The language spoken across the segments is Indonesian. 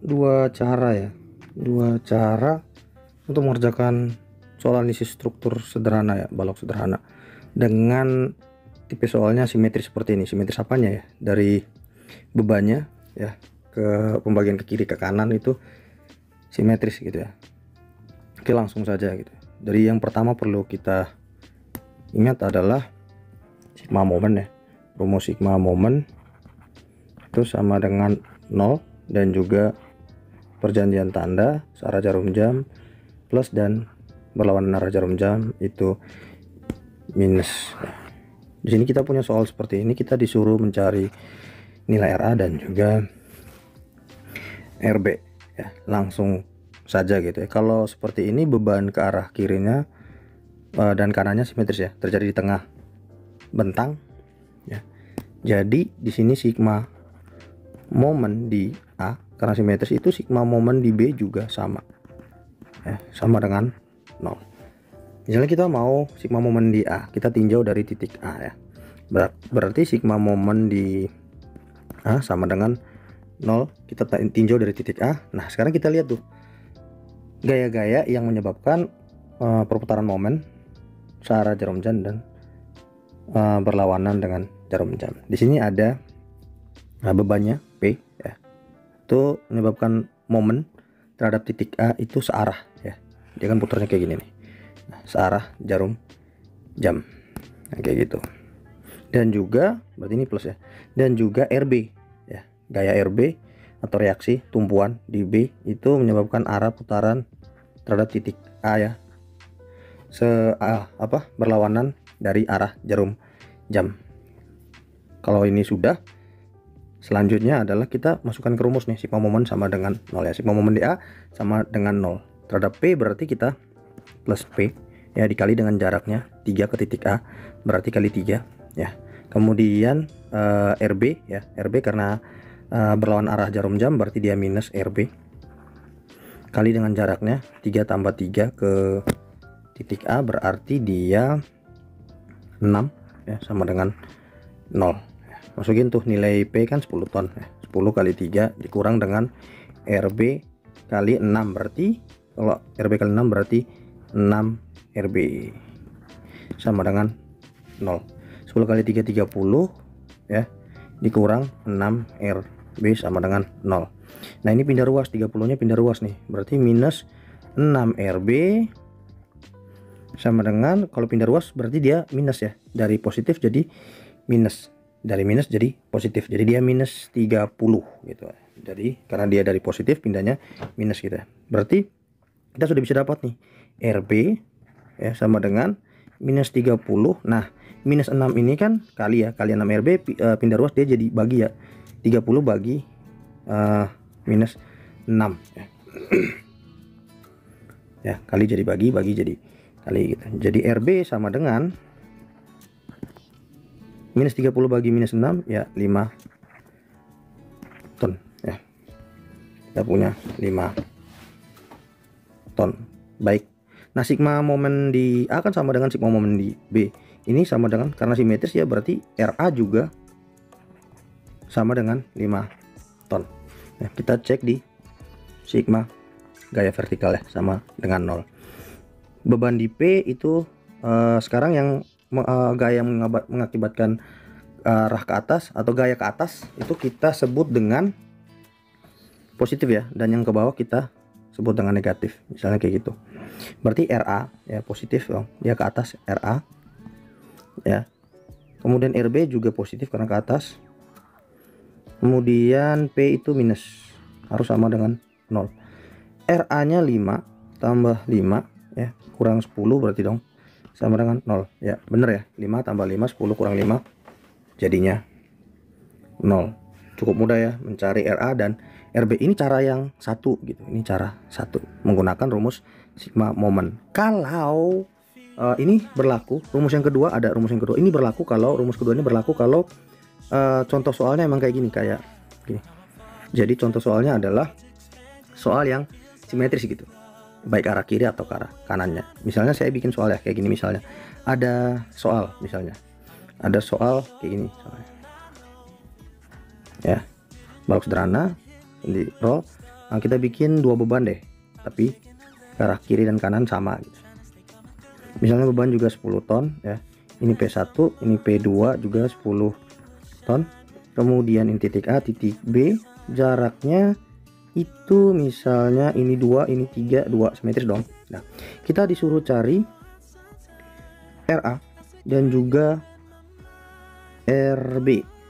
dua cara ya, dua cara untuk mengerjakan soal analisis struktur sederhana ya, balok sederhana dengan tipe soalnya simetris seperti ini. Simetris apanya ya? Dari bebannya ya ke pembagian ke kiri ke kanan itu simetris gitu ya. Oke, langsung saja gitu. Dari yang pertama perlu kita ingat adalah sigma momen ya. Rumus sigma momen itu sama dengan 0 dan juga perjanjian tanda searah jarum jam plus dan berlawanan arah jarum jam itu minus. Di sini kita punya soal seperti ini, kita disuruh mencari nilai RA dan juga RB ya. Langsung saja gitu ya. Kalau seperti ini beban ke arah kirinya dan kanannya simetris ya, terjadi di tengah bentang ya. Jadi di sini sigma momen di A karena simetris itu sigma momen di B juga sama ya, sama dengan 0. Misalnya kita mau sigma momen di A, kita tinjau dari titik A ya, berarti sigma momen di A sama dengan 0, kita tinjau dari titik A. Nah sekarang kita lihat tuh gaya-gaya yang menyebabkan perputaran momen searah jarum jam dan berlawanan dengan jarum jam. Di sini ada bebannya P ya, itu menyebabkan momen terhadap titik A itu searah ya, dia kan putarnya kayak gini nih. Nah, searah jarum jam nah, kayak gitu. Dan juga berarti ini plus ya, dan juga RB ya, gaya RB atau reaksi tumpuan di B itu menyebabkan arah putaran terhadap titik A ya, berlawanan dari arah jarum jam. Kalau ini sudah, selanjutnya adalah kita masukkan ke rumus nih, sigma momen sama dengan 0 ya. Sigma momen di A sama dengan 0 terhadap P, berarti kita plus P ya, dikali dengan jaraknya 3 ke titik A, berarti kali 3 ya. Kemudian RB ya, RB karena berlawan arah jarum jam berarti dia minus RB, kali dengan jaraknya 3 tambah 3 ke titik A, berarti dia 6 ya, sama dengan 0. Masukin tuh nilai P kan 10 ton ya. 10 kali 3 dikurang dengan RB kali 6, berarti kalau RB kali 6 berarti 6 RB sama dengan 0. 10 kali 3 30 ya, dikurang 6 RB sama dengan 0. Nah ini pindah ruas, 30 nya pindah ruas nih, berarti minus 6 RB sama dengan, kalau pindah ruas berarti dia minus ya, dari positif jadi minus, dari minus jadi positif, jadi dia minus 30 gitu. Jadi karena dia dari positif pindahnya minus gitu ya, berarti kita sudah bisa dapat nih RB ya sama dengan minus 30. Nah minus 6 ini kan kali ya, kali 6 RB, pindah ruas dia jadi bagi ya, 30 bagi minus 6 ya. Ya kali jadi bagi jadi kali gitu. Jadi RB sama dengan minus 30 bagi minus 6 ya 5 ton ya. Kita punya 5 ton. Baik. Nah sigma momen di A kan sama dengan sigma momen di B. Ini sama dengan, karena simetris ya, berarti RA juga sama dengan 5 ton. Nah, kita cek di sigma gaya vertikal ya, sama dengan 0. Beban di P itu sekarang yang gaya yang mengakibatkan arah ke atas atau gaya ke atas itu kita sebut dengan positif ya, dan yang ke bawah kita sebut dengan negatif, misalnya kayak gitu. Berarti RA ya positif dong, dia ke atas RA ya. Kemudian RB juga positif karena ke atas. Kemudian P itu minus, harus sama dengan 0. RA nya 5 tambah 5 ya, kurang 10 berarti dong sama dengan 0 ya, bener ya, 5 tambah 5 10 kurang 5 jadinya 0. Cukup mudah ya mencari RA dan RB. Ini cara yang satu gitu, ini cara satu menggunakan rumus sigma momen. Kalau ini berlaku, rumus yang kedua, ada rumus yang kedua ini berlaku kalau, rumus kedua ini berlaku kalau contoh soalnya emang kayak gini, kayak gini. Jadi contoh soalnya adalah soal yang simetris gitu, baik arah kiri atau ke arah kanannya. Misalnya saya bikin soal ya kayak gini, misalnya ada soal, misalnya ada soal kayak gini soalnya. Ya, balok sederhana di roll, Nah, kita bikin 2 beban deh, tapi ke arah kiri dan kanan sama gitu. Misalnya beban juga 10 ton ya. Ini P1, ini P2 juga 10 ton. Kemudian ini titik A, titik B, jaraknya itu misalnya ini 2, ini 3, 2 simetris dong. Nah, kita disuruh cari RA dan juga RB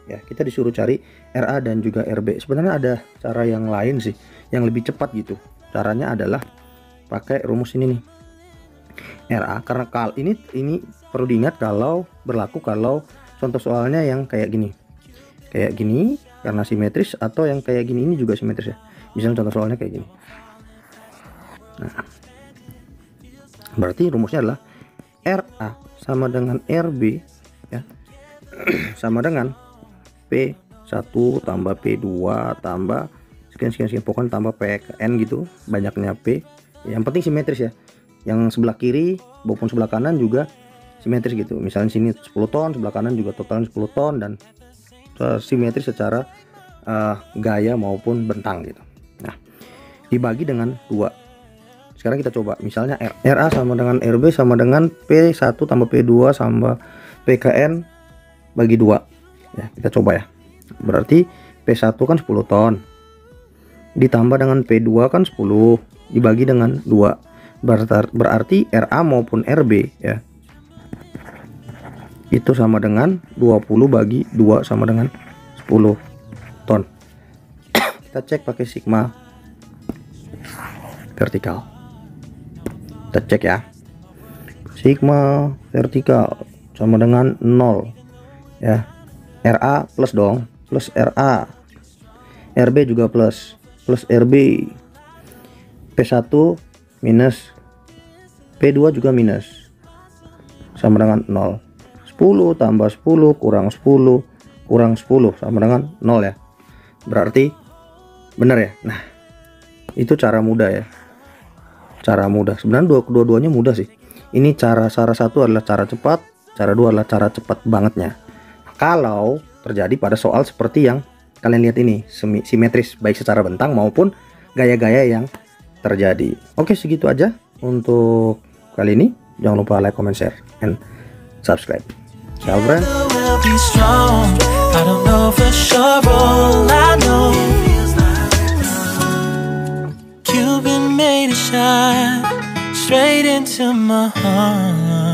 ya. Kita disuruh cari RA dan juga RB. Sebenarnya ada cara yang lain sih, yang lebih cepat gitu. Caranya adalah pakai rumus ini nih. RA, karena ini perlu diingat kalau berlaku kalau contoh soalnya yang kayak gini karena simetris, atau yang kayak gini ini juga simetris ya. Misalnya contoh soalnya kayak gini. Nah, berarti rumusnya adalah RA sama dengan RB ya, sama dengan P1 tambah P2 tambah sekian pokoknya tambah PN gitu, banyaknya P. Yang penting simetris ya. Yang sebelah kiri maupun sebelah kanan juga simetris gitu. Misalnya sini 10 ton, sebelah kanan juga totalnya 10 ton, dan simetris secara gaya maupun bentang gitu. Nah, dibagi dengan 2. Sekarang kita coba. Misalnya RA sama dengan RB sama dengan P1 tambah P2 tambah PKN bagi 2. Ya, kita coba ya. Berarti P1 kan 10 ton. Ditambah dengan P2 kan 10 dibagi dengan 2. Berarti RA maupun RB ya, itu sama dengan 20 bagi 2 sama dengan 10 ton. Kita cek pakai sigma vertikal. Kita cek ya. Sigma vertikal sama dengan 0 ya. RA plus dong, plus RA. RB juga plus RB. P1 minus P2 juga minus, sama dengan 0. 10 tambah 10 kurang 10 kurang 10 sama dengan 0 ya. Berarti benar ya. Nah, itu cara mudah ya. Cara mudah. Sebenarnya dua-duanya mudah sih. Ini cara satu adalah cara cepat, cara 2 adalah cara cepat bangetnya. Kalau terjadi pada soal seperti yang kalian lihat ini, simetris baik secara bentang maupun gaya-gaya yang terjadi. Oke, segitu aja untuk kali ini. Jangan lupa like, comment, share, and subscribe. Ciao, friend. You've been made to shine straight into my heart.